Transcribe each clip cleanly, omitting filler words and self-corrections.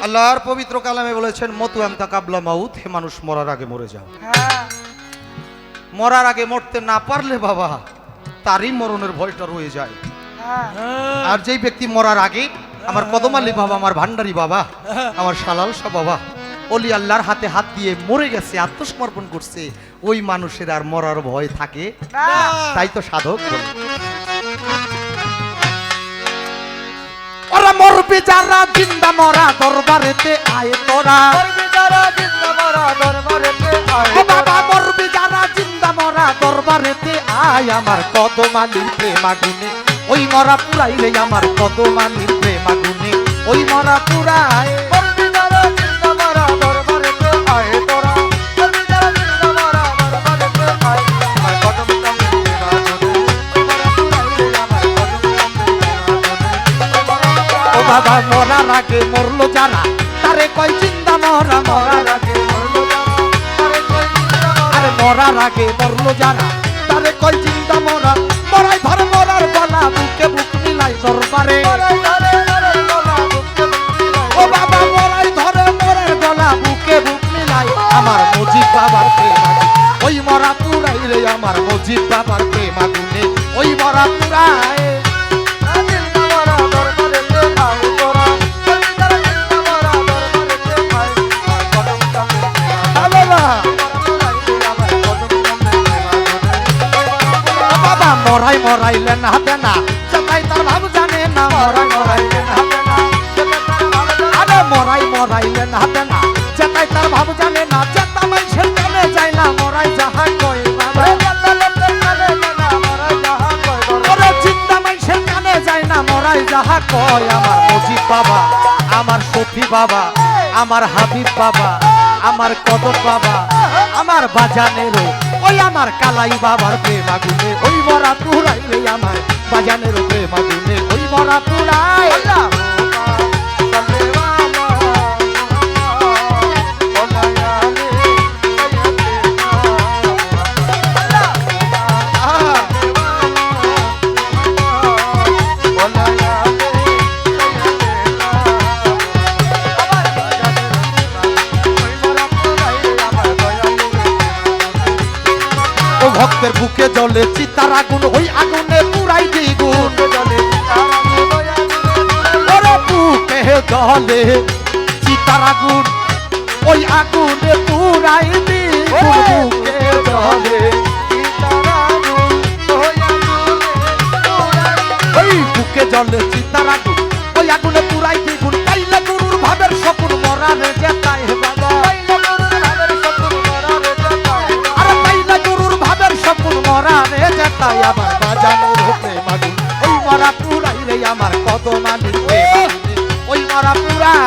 আল্লাহর পবিত্র কালামে বলেছেন মতু আমতা কাবলা মাউত, হে মানুষ মরার আগে মরে যাও। মরার আগে মরতে না পারলে বাবা তারই মরণের ভয়টা রয়ে যায়। আর যেই ব্যক্তি মরার আগে আমার কদমালি বাবা, আমার ভান্ডারি বাবা, আমার শালাল শাহ বাবা অলি আল্লাহর হাতে হাত দিয়ে মরে গেছে, আত্মসমর্পণ করছে, ওই মানুষের আর মরার ভয় থাকে না। তাই তো সাধক ওরা মরবে যারা জিন্দা মরা দরবারেতে আয় তোরা, মরবে যারা জিন্দা মরা দরবারেতে আয় বাবা, মরবে যারা জিন্দা মরা দরবারেতে আয় আমার কদমালির প্রেম আগুনে ওই মরা পুরাইলে, আমার কদমালির প্রেম আগুনে ওই মরা পুরায়। মরবে যারা জিন্দা মরা দরবারেতে আয় তোরা, মরবে যারা জিন্দা মরা দরবারেতে আয় আমার কদমালির প্রেম আগুনে ওই মরা পুরাইলে, আমার কদমালির। ও বাবা মরার আগে মরলো যারা তারে কয় জিন্দা মরা, মরার আগে মরলো যারা তারে কয় জিন্দা মরা, আরে মরার আগে মরলো যারা তারে কয় জিন্দা মরা। মরাই ধর মরার গলা বুকে বুক মিলাই দরবারে, ও বাবা মরাই ধরে মরার গলা বুকে বুক মিলাই আমার মুজিব বাবার প্রেম ওই মরা পুরাইলে, আমার মুজিব বাবার প্রেম আগুনে ওই মরা পুরায়। মরাই মরাইলেন হাতে না চেতাই তার ভাব জানে না, মরাই মরাইলেন হাতে না আরে মরাই মরাইলেন হাতে না চেতাই তার ভাব জানে না। চেতা মানুষের কানে যায় না মরাই যাহা কয় বাবা, ওরে চিন্তা মানুষের কানে যায় না মরাই যাহা কয়। আমার মুজিব বাবা, আমার শফি বাবা, আমার হাবিব বাবা, আমার কদম বাবা, আমার বাজানেরও ওই আমার কালাই বাবার প্রেম আগুনে ওই মরা পুরাইলে, আমার বাজানের প্রেম আগুনে ওই মরা পুরাই। ভক্তের বুকে জ্বলে চিতার আগুন ওই আগুনে পুরাই দ্বিগুণ, বুকে জ্বলে চিতার আগুন ওই আগুনে পুরাই দ্বিগুণ, বুকে জ্বলে ওই বুকে জ্বলে চিতার আগুন ওই আগুনে পুরাই দ্বিগুণ। পাইলে গুরুর ভাবের সপুর মরারে যেতাই বাবা, মরারে যেতাই আমার বাজানের প্রেম আগুন ওই মরা পুরাইলে, আমার কদমালির প্রেম আগুনে ওই মরা পুরাই।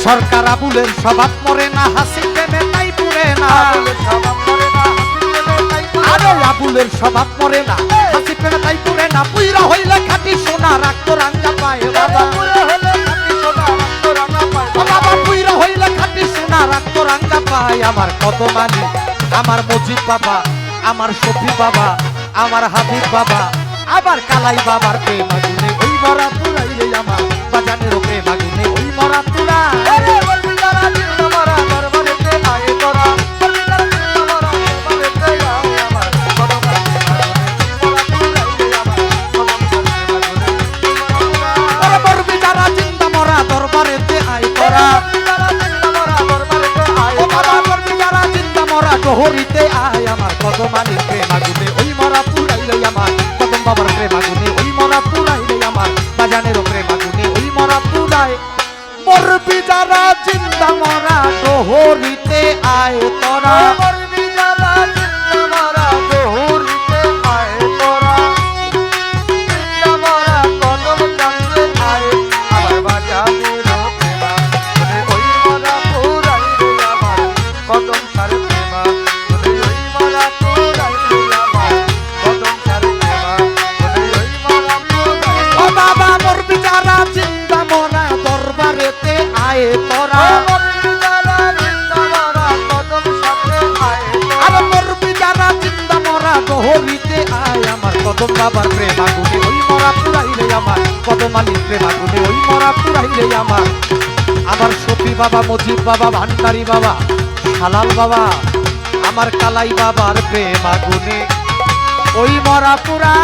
সরকার আবুলের স্বভাব মরে না, হাসি প্রেমে তাই পুরে না, আরে আবুলের স্বভাব মরে না, হাসি প্রেমে তাই পুরে না। পুইরা হইলে খাঁটি সোনা রাখতো রাঙ্গা পায় বাবা, বাবা পুইরা হইলে খাঁটি সোনা রাখতো রাঙ্গা পায়। আমার কদমালি, আমার মুজিব বাবা, আমার শফি বাবা, আমার হাবিব বাবা, আবার কালাই বাবার প্রেম আগুনে ওই মরা পুরাইলে, আমার বাজানের প্রেম আগুনে ওই মরা পুরাই। হরিতে আয় আমার কদমালির প্রেম আগুনে ওই মরা পুরাইলে, আমার কদম বাবার প্রেম আগুনে ওই মরা পুরাইলে, আমার বাজানের প্রেম আগুনে ওই মরা পুরাই। মরবি যারা জিন্দা মরা হরিতে আয় তোরা, মরবি যারা জিন্দা মরা হরিতে আয় তোরা, জিন্দা মরা কদম চাঁদে আয় আমার বাজানের প্রেম আগুনে ওই মরা পুরাই। প্রহরীতে আয় আমার কদম বাবার প্রেম আগুনে ওই মরা পুরাইলে আমার কদম আলীর প্রেম আগুনে ওই মরা পুরাইলে আমার সফি বাবা মজিদ বাবা ভান্ডারী বাবা হালাল বাবা আমার কালাই বাবার প্রেম আগুনে ওই মরা পুরা